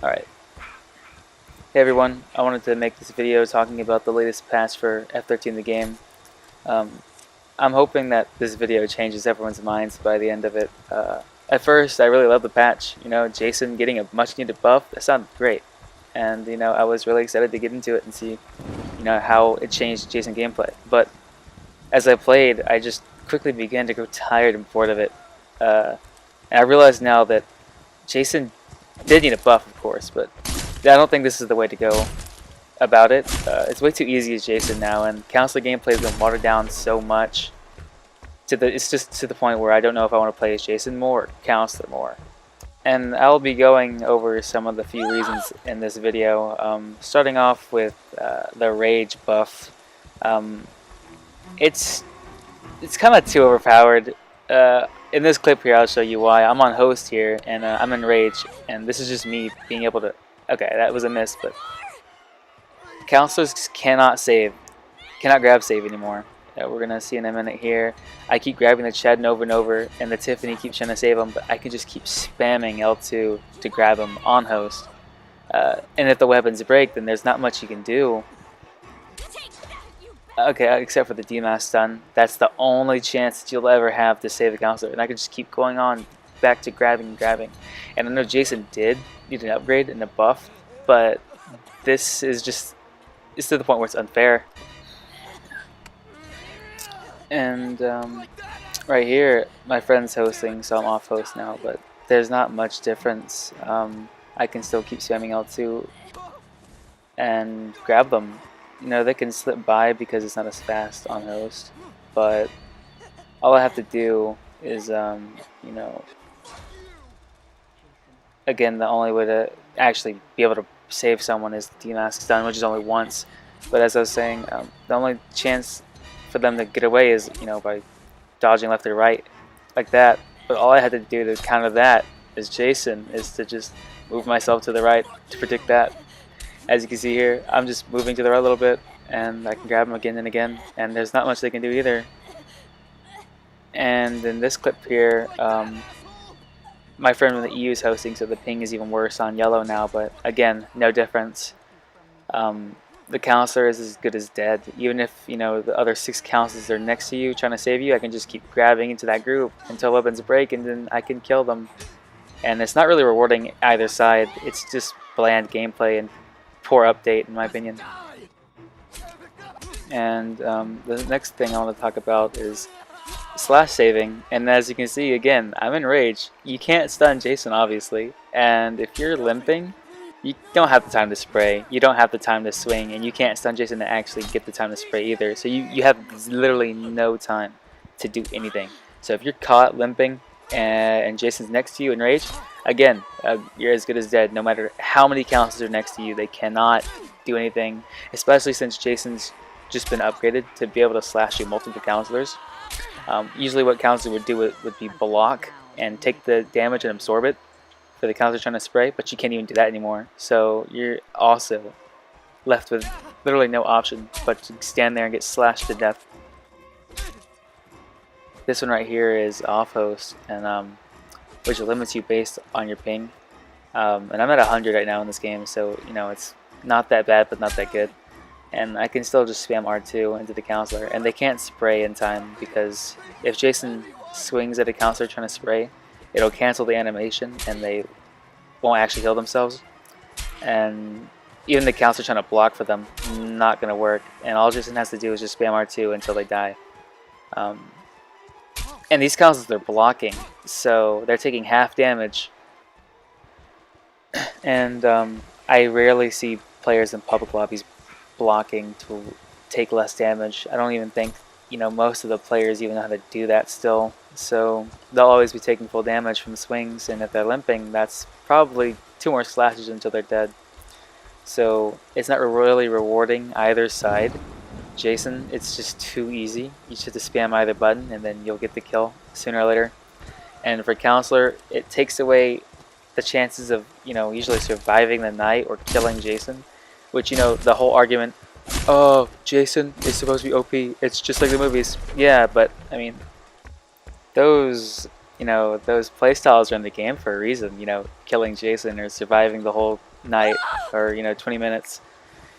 Alright. Hey everyone, I wanted to make this video talking about the latest patch for F13 the game. I'm hoping that this video changes everyone's minds by the end of it. At first, I really loved the patch. You know, Jason getting a much needed buff, that sounded great. And, you know, I was really excited to get into it and see, you know, how it changed Jason gameplay. But as I played, I just quickly began to grow tired and bored of it. And I realized now that Jason did need a buff, of course, but I don't think this is the way to go about it. It's way too easy as Jason now, and counselor gameplay has been watered down so much. It's just to the point where I don't know if I want to play as Jason more or counselor more. And I'll be going over some of the few reasons in this video. Starting off with the rage buff. It's kind of too overpowered. In this clip here, I'll show you why. I'm on host here, and I'm in rage, and this is just me being able to. Okay, that was a miss, but counselors cannot grab save anymore. We're gonna see in a minute here. I keep grabbing the Chad over and over, and the Tiffany keeps trying to save him, but I can just keep spamming L2 to grab him on host. And if the weapons break, then there's not much you can do. Okay, except for the DMAS stun. That's the only chance that you'll ever have to save the counselor, and I can just keep going on back to grabbing and grabbing. And I know Jason did need an upgrade and a buff, but this is just, it's to the point where it's unfair. And right here, my friend's hosting, so I'm off host now, but there's not much difference. I can still keep spamming L2 and grab them. You know, they can slip by because it's not as fast on host, but all I have to do is, you know, again, the only way to actually be able to save someone is DMAS stun, which is only once. But as I was saying, the only chance for them to get away is, you know, by dodging left or right, like that. But all I had to do to counter that as Jason is to just move myself to the right to predict that. As you can see here, I'm just moving to the right a little bit, and I can grab them again and again, and there's not much they can do either. And in this clip here, my friend from the EU is hosting, so the ping is even worse on yellow now, but again, no difference. The counselor is as good as dead. Even if, you know, the other 6 counselors are next to you trying to save you, I can just keep grabbing into that group until weapons break, and then I can kill them. And it's not really rewarding either side. It's just bland gameplay and poor update, in my opinion. And the next thing I want to talk about is slash saving. And as you can see, again, I'm in rage. You can't stun Jason, obviously, and if you're limping, you don't have the time to spray, you don't have the time to swing, and you can't stun Jason to actually get the time to spray either. So you have literally no time to do anything. So if you're caught limping and Jason's next to you in rage, again, you're as good as dead. No matter how many counselors are next to you, they cannot do anything, especially since Jason's just been upgraded to be able to slash you multiple counselors. Usually what counselor would do would be block and take the damage and absorb it for the counselor trying to spray, but you can't even do that anymore. So you're also left with literally no option but to stand there and get slashed to death. This one right here is off host, and which limits you based on your ping. And I'm at 100 right now in this game, so you know it's not that bad but not that good. And I can still just spam R2 into the counselor, and they can't spray in time because if Jason swings at a counselor trying to spray, it'll cancel the animation and they won't actually heal themselves. And even the counselor trying to block for them, not going to work. And all Jason has to do is just spam R2 until they die. And these counselors are blocking, so they're taking half damage. And I rarely see players in public lobbies blocking to take less damage. I don't even think, you know, most of the players even know how to do that still. So they'll always be taking full damage from swings, and if they're limping, that's probably 2 more slashes until they're dead. So it's not really rewarding either side. Jason, it's just too easy. You just have to spam either button and then you'll get the kill sooner or later. And for counselor, it takes away the chances of, you know, usually surviving the night or killing Jason, which, you know, the whole argument, oh, Jason is supposed to be OP, it's just like the movies. Yeah, but I mean, those you know, those playstyles are in the game for a reason. You know, killing Jason or surviving the whole night or, you know, 20 minutes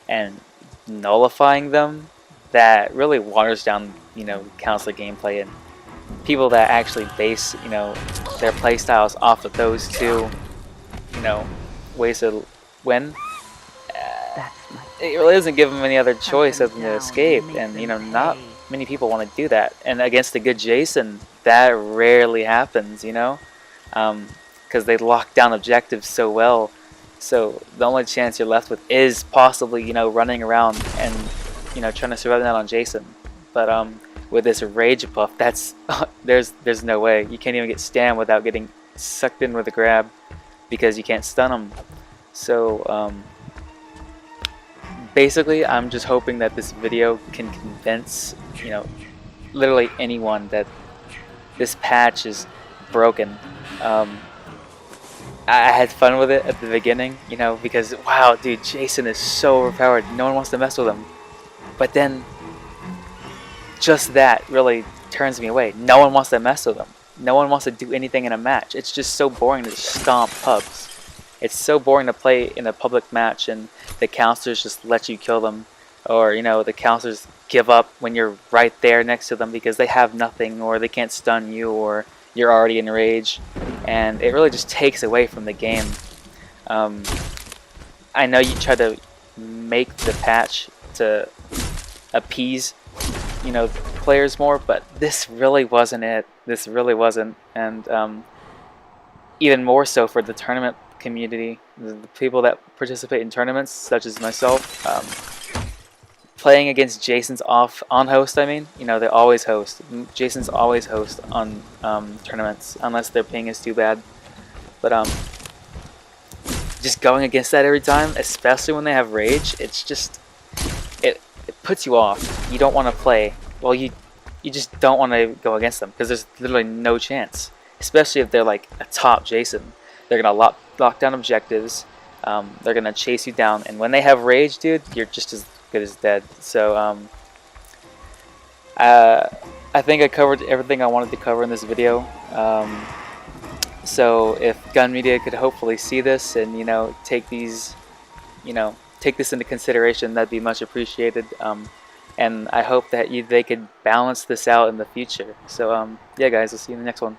and nullifying them, that really waters down, you know, counselor gameplay. And people that actually base, you know, their playstyles off of those two, you know, ways to win, it really doesn't give them any other choice other than to escape. And, you know, not many people want to do that. And against a good Jason, that rarely happens, you know, because they lock down objectives so well. So the only chance you're left with is possibly, you know, running around and, you know, trying to survive that on Jason. But with this rage buff, that's there's no way. You can't even get Stam without getting sucked in with a grab because you can't stun him. So basically, I'm just hoping that this video can convince, you know, literally anyone that this patch is broken. I had fun with it at the beginning, you know, because wow, dude, Jason is so overpowered. No one wants to mess with him. But then, just that really turns me away. No one wants to mess with him. No one wants to do anything in a match. It's just so boring to stomp pubs. It's so boring to play in a public match and the counselors just let you kill them, or, you know, the counselors give up when you're right there next to them because they have nothing, or they can't stun you, or you're already in rage, and it really just takes away from the game. I know you try to make the patch to appease, you know, players more, but this really wasn't it. This really wasn't. And even more so for the tournament community, the people that participate in tournaments, such as myself, playing against Jason's on host. I mean, you know, they always host. Jason's always host on tournaments unless their ping is too bad. But just going against that every time, especially when they have rage, it's just it puts you off. You don't want to play. Well, you just don't want to go against them because there's literally no chance. Especially if they're like a top Jason, they're gonna lock down objectives. They're gonna chase you down, and when they have rage, dude, you're just as good as dead. So I think I covered everything I wanted to cover in this video. So if Gun Media could hopefully see this and, you know, take these, you know, take this into consideration, that'd be much appreciated. And I hope that they could balance this out in the future. So yeah, guys, I'll see you in the next one.